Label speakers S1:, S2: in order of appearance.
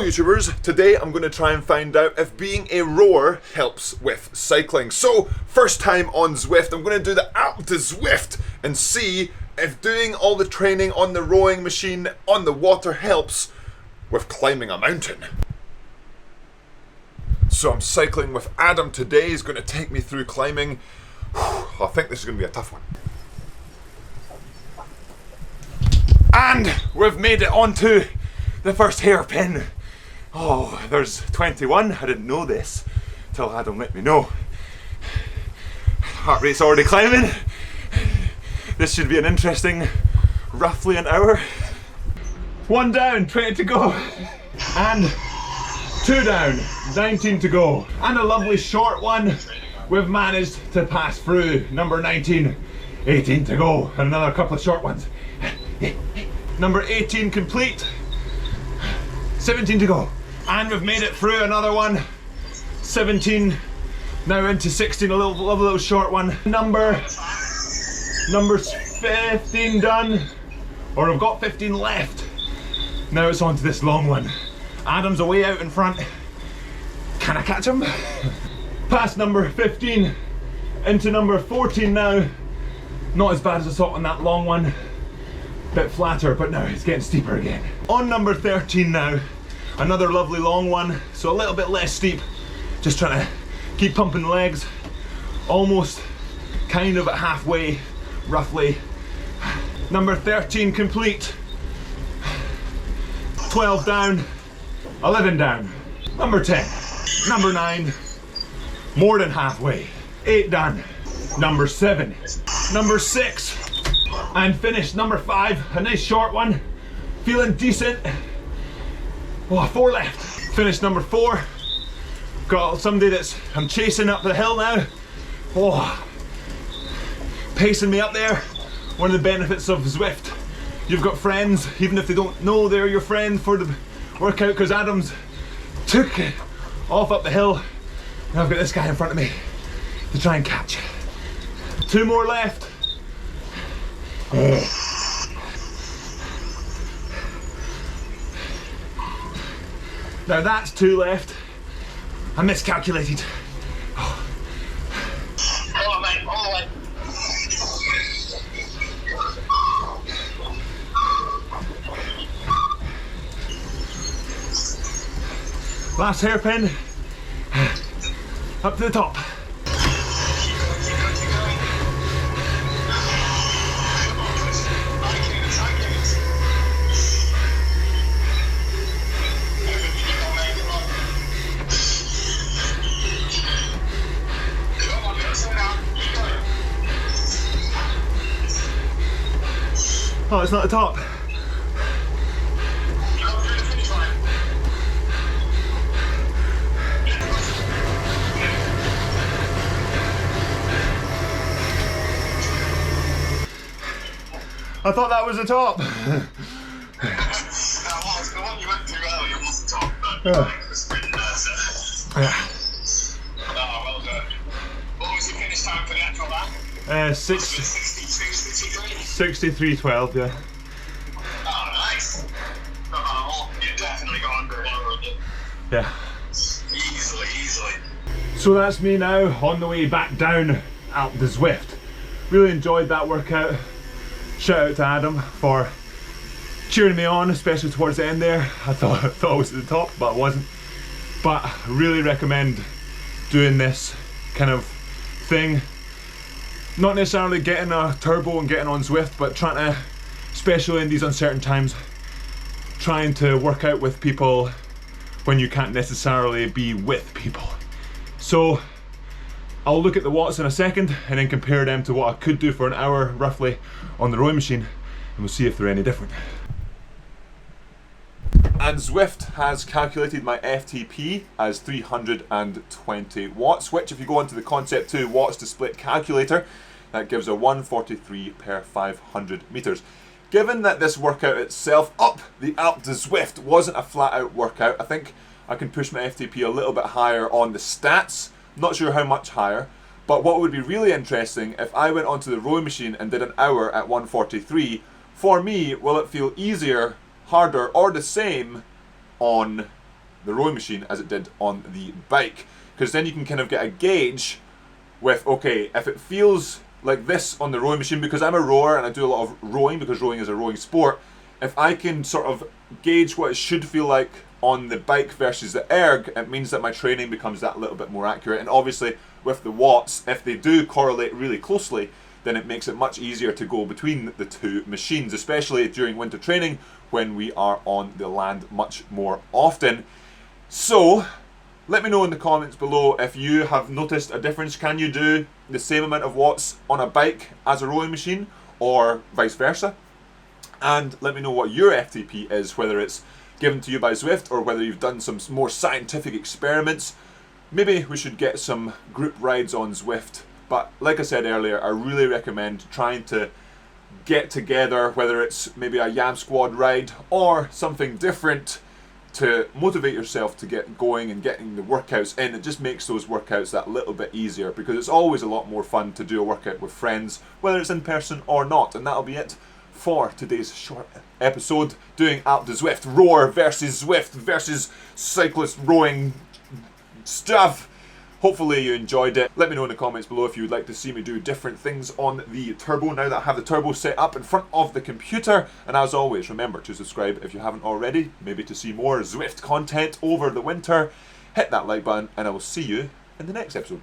S1: Hello YouTubers, today I'm going to try and find out if being a rower helps with cycling. So, first time on Zwift, I'm going to do the Alpe Du Zwift and see if doing all the training on the rowing machine on the water helps with climbing a mountain. So I'm cycling with Adam today, he's going to take me through climbing. I think this is going to be a tough one. And we've made it onto the first hairpin. Oh, there's 21. I didn't know this till Adam let me know. Heart rate's already climbing. This should be an interesting, roughly an hour. 1 down, 20 to go. And 2 down, 19 to go. And a lovely short one. We've managed to pass through. Number 19, 18 to go. And another couple of short ones. Number 18 complete. 17 to go. And we've made it through another one. 17, now into 16, a little short one. Number 15 done. Or I've got 15 left. Now it's on to this long one. Adam's away out in front. Can I catch him? Past number 15, into number 14 now. Not as bad as I thought on that long one. Bit flatter, but now it's getting steeper again. On number 13 now, another lovely long one, so a little bit less steep. Just trying to keep pumping the legs. Almost kind of at halfway, roughly. Number 13 complete. 12 down, 11 down. Number 10, number 9, more than halfway. 8 done. Number 7, number 6. And finished number 5, a nice short one, feeling decent. Oh, 4 left. Finished number 4. Got somebody I'm chasing up the hill now. Oh, pacing me up there. One of the benefits of Zwift, you've got friends, even if they don't know they're your friend for the workout, because Adam's took it off up the hill. And I've got this guy in front of me to try and catch. 2 more left. Now that's 2 left. I miscalculated. Oh.
S2: Hold on, mate, hold on.
S1: Last hairpin. Up to the top. Oh, it's not the top. I thought that was the top.
S2: The one you went to earlier was the top, but it was pretty nice.
S1: Yeah.
S2: Oh, well done. What was your finish time for the actual lap?
S1: 63:12, yeah.
S2: Oh, nice. You definitely got under an hour of it.
S1: Yeah.
S2: Easily.
S1: So that's me now on the way back down Alpe Du Zwift. Really enjoyed that workout. Shout out to Adam for cheering me on, especially towards the end there. I thought I was at the top, but I wasn't. But I really recommend doing this kind of thing. Not necessarily getting a turbo and getting on Zwift, but trying to, especially in these uncertain times, trying to work out with people when you can't necessarily be with people. So I'll look at the watts in a second and then compare them to what I could do for an hour roughly on the rowing machine, and we'll see if they're any different. And Zwift has calculated my FTP as 320 watts, which if you go onto the Concept 2 watts to split calculator, that gives a 143 per 500 meters. Given that this workout itself up the Alpe Du Zwift wasn't a flat out workout, I think I can push my FTP a little bit higher on the stats. Not sure how much higher, but what would be really interesting if I went onto the rowing machine and did an hour at 143, for me, will it feel easier, harder, or the same on
S3: the rowing machine as it did on the bike, because then you can kind of get a gauge with, okay, if it feels like this on the rowing machine, because I'm a rower and I do a lot of rowing because rowing is a rowing sport, if I can sort of gauge what it should feel like on the bike versus the erg, it means that my training becomes that little bit more accurate. And obviously with the watts, if they do correlate really closely, then it makes it much easier to go between the two machines, especially during winter training when we are on the land much more often. So let me know in the comments below if you have noticed a difference. Can you do the same amount of watts on a bike as a rowing machine, or vice versa? And let me know what your FTP is, whether it's given to you by Zwift or whether you've done some more scientific experiments. Maybe we should get some group rides on Zwift. But like I said earlier, I really recommend trying to get together, whether it's maybe a Yamsquad ride or something different, to motivate yourself to get going and getting the workouts in. It just makes those workouts that little bit easier, because it's always a lot more fun to do a workout with friends, whether it's in person or not. And that'll be it for today's short episode, doing Alpe Du Zwift, rower versus Zwift versus cyclist rowing stuff. Hopefully you enjoyed it. Let me know in the comments below if you would like to see me do different things on the turbo now that I have the turbo set up in front of the computer. And as always, remember to subscribe if you haven't already, maybe to see more Zwift content over the winter. Hit that like button and I will see you in the next episode.